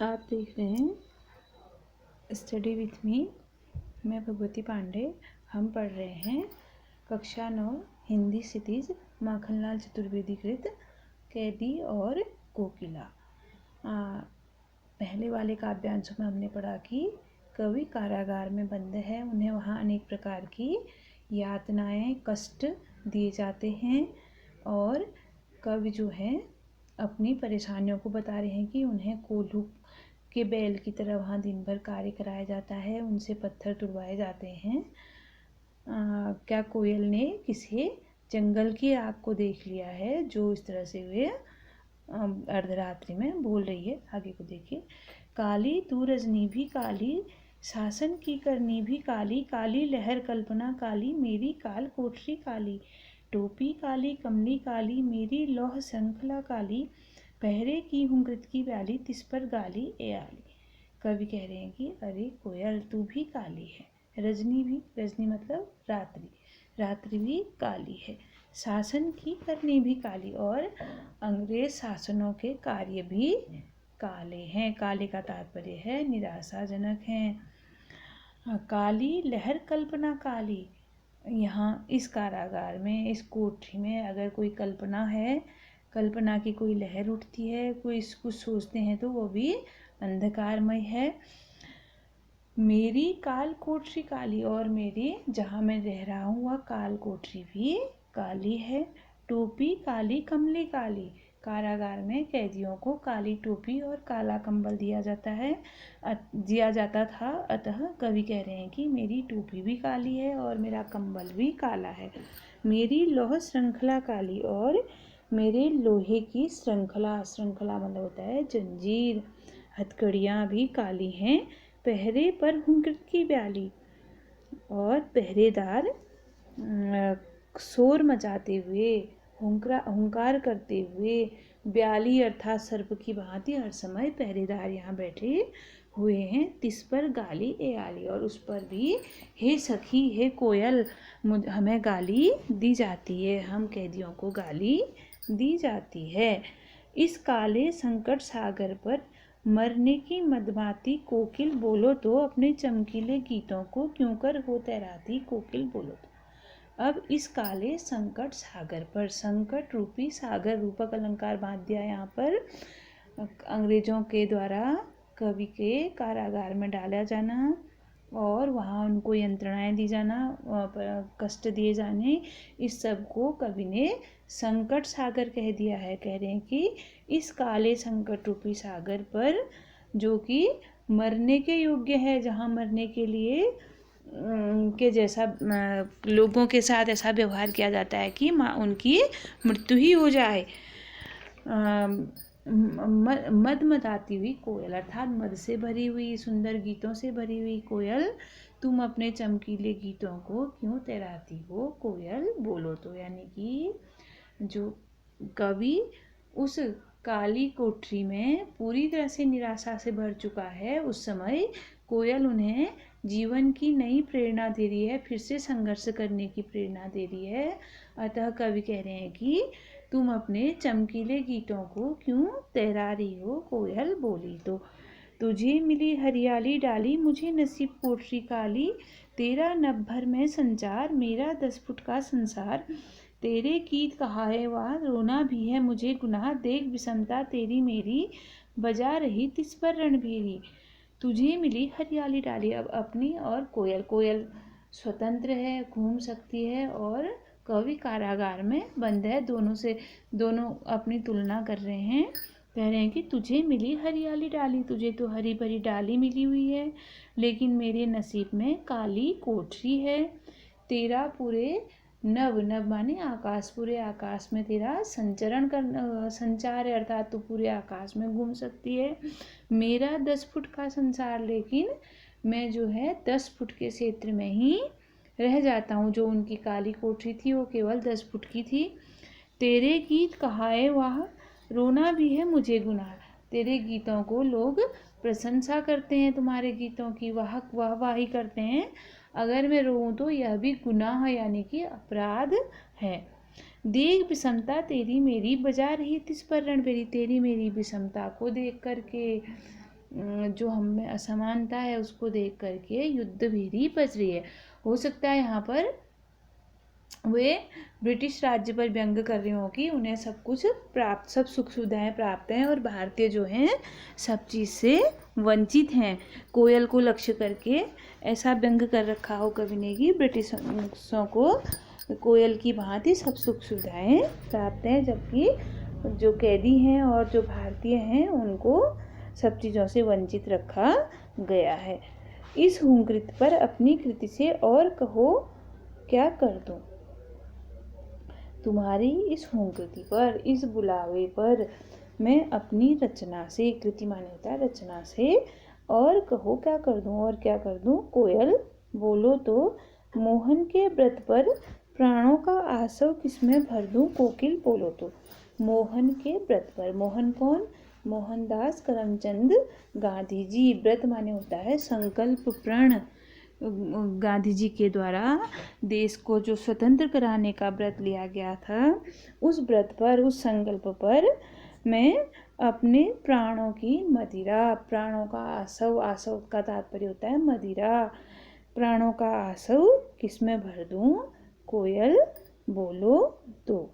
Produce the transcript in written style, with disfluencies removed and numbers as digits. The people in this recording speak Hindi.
आप देख रहे हैं स्टडी विथ मी। मैं भगवती पांडे। हम पढ़ रहे हैं कक्षा 9 हिंदी क्षितिज माखनलाल चतुर्वेदी कृत कैदी और कोकिला। पहले वाले काव्यांशों में हमने पढ़ा कि कवि कारागार में बंद है, उन्हें वहाँ अनेक प्रकार की यातनाएं कष्ट दिए जाते हैं और कवि जो है अपनी परेशानियों को बता रहे हैं कि उन्हें कोल्हू के बैल की तरह वहाँ दिन भर कार्य कराया जाता है, उनसे पत्थर तुड़वाए जाते हैं। क्या कोयल ने किसी जंगल की आग को देख लिया है, जो इस तरह से वे अर्धरात्रि में बोल रही है। आगे को देखिए। काली तू रजनी भी काली, शासन की करनी भी काली, काली लहर कल्पना काली, मेरी काल कोठरी काली, टोपी काली कमली काली, मेरी लौह श्रृंखला काली, पहरे की हूँ कृत की प्याली, तिस पर गाली ए आली। कवि कह रहे हैं कि अरे कोयल तू भी काली है, रजनी भी, रजनी मतलब रात्रि, रात्रि भी काली है, शासन की करनी भी काली और अंग्रेज शासनों के कार्य भी काले हैं। काले का तात्पर्य है निराशाजनक हैं। काली लहर कल्पना काली, यहाँ इस कारागार में, इस कोठरी में अगर कोई कल्पना है, कल्पना की कोई लहर उठती है, कोई कुछ सोचते हैं तो वो भी अंधकारमय है। मेरी काल कोठरी काली, और मेरी जहाँ मैं रह रहा हूँ वह काल कोठरी भी काली है। टोपी काली कमली काली, कारागार में कैदियों को काली टोपी और काला कंबल दिया जाता था। अतः कवि कह रहे हैं कि मेरी टोपी भी काली है और मेरा कंबल भी काला है। मेरी लौह श्रृंखला काली, और मेरे लोहे की श्रृंखला, श्रृंखला मतलब होता है जंजीर, हथकड़ियाँ भी काली हैं। पहरे पर हूँ कृत की ब्याली, और पहरेदार शोर मचाते हुए, हुंकार करते हुए, ब्याली अर्थात सर्प की भांति हर समय पहरेदार यहाँ बैठे हुए हैं। तिस पर गाली ए आली, और उस पर भी हे सखी हे कोयल हमें गाली दी जाती है, हम कैदियों को गाली दी जाती है। इस काले संकट सागर पर मरने की मदमाती कोकिल बोलो तो, अपने चमकीले गीतों को क्यों कर हो तैराती कोकिल बोलो तो। अब इस काले संकट सागर पर, संकट रूपी सागर, रूपक अलंकार बांध दिया यहाँ पर। अंग्रेजों के द्वारा कवि के कारागार में डाला जाना और वहाँ उनको यंत्रणाएं दी जाना, कष्ट दिए जाने, इस सब को कवि ने संकट सागर कह दिया है। कह रहे हैं कि इस काले संकट रूपी सागर पर, जो कि मरने के योग्य है, जहाँ मरने के लिए के जैसा लोगों के साथ ऐसा व्यवहार किया जाता है कि उनकी मृत्यु ही हो जाए। मद मदाती हुई कोयल, अर्थात मद से भरी हुई, सुंदर गीतों से भरी हुई कोयल, तुम अपने चमकीले गीतों को क्यों तैराती हो कोयल बोलो तो। यानी कि जो कवि उस काली कोठरी में पूरी तरह से निराशा से भर चुका है, उस समय कोयल उन्हें जीवन की नई प्रेरणा दे रही है, फिर से संघर्ष करने की प्रेरणा दे रही है। अतः कवि कह रहे हैं कि तुम अपने चमकीले गीतों को क्यों तैरा रही हो कोयल बोली तो। तुझे मिली हरियाली डाली, मुझे नसीब कोठरी काली, तेरा नभ भर में संचार, मेरा 10 फुट का संसार, तेरे गीत कहा है वाह, रोना भी है मुझे गुनाह, देख विषमता तेरी मेरी, बजा रही तिस पर रणभेरी। तुझे मिली हरियाली डाली, अब अपनी और कोयल, कोयल स्वतंत्र है, घूम सकती है, और कवि कारागार में बंद है। दोनों अपनी तुलना कर रहे हैं। कह रहे हैं कि तुझे मिली हरियाली डाली, तुझे तो हरी भरी डाली मिली हुई है, लेकिन मेरे नसीब में काली कोठरी है। तेरा पूरे नभ, नभ माने आकाश, पूरे आकाश में तेरा संचार है, अर्थात तू पूरे आकाश में घूम सकती है। मेरा 10 फुट का संसार, लेकिन मैं जो है 10 फुट के क्षेत्र में ही रह जाता हूँ। जो उनकी काली कोठरी थी वो केवल 10 फुट की थी। तेरे गीत कहाए वाह, रोना भी है मुझे गुनाह, तेरे गीतों को लोग प्रशंसा करते हैं, तुम्हारे गीतों की वाहवाही करते हैं, अगर मैं रोऊं तो यह भी गुनाह है, यानी कि अपराध है। देख विषमता तेरी मेरी, बजा रही तिस पर रणभेरी, तेरी मेरी विषमता को देख करके जो हम में असमानता है उसको देख करके युद्ध भीरी पच रही है। हो सकता है यहाँ पर वे ब्रिटिश राज्य पर व्यंग कर रही हों कि उन्हें सब कुछ प्राप्त, सब सुख सुविधाएं प्राप्त हैं और भारतीय जो हैं सब चीज़ से वंचित हैं। कोयल को लक्ष्य करके ऐसा व्यंग कर रखा हो कवि ने कि ब्रिटिशों को कोयल की भांति सब सुख सुविधाएं प्राप्त हैं, जबकि जो कैदी हैं और जो भारतीय हैं उनको सब चीज़ों से वंचित रखा गया है। इस हुंकृत पर अपनी कृति से और कहो क्या कर दूं। तुम्हारी इस हुंकृति पर, इस बुलावे पर मैं अपनी रचना से, कृति माने होता है रचना से, और कहो क्या कर दूं, और क्या कर दूं। कोयल बोलो तो मोहन के व्रत पर प्राणों का आसव किसमें भर दूं। कोकिल बोलो तो मोहन के व्रत पर, मोहन कौन, मोहनदास करमचंद गांधी जी। व्रत माने होता है संकल्प प्रण। गांधी जी के द्वारा देश को जो स्वतंत्र कराने का व्रत लिया गया था, उस व्रत पर, उस संकल्प पर मैं अपने प्राणों की मदिरा, प्राणों का आसव, आसव का तात्पर्य होता है मदिरा, प्राणों का आसव किसमें भर दूं। कोयल बोलो तो।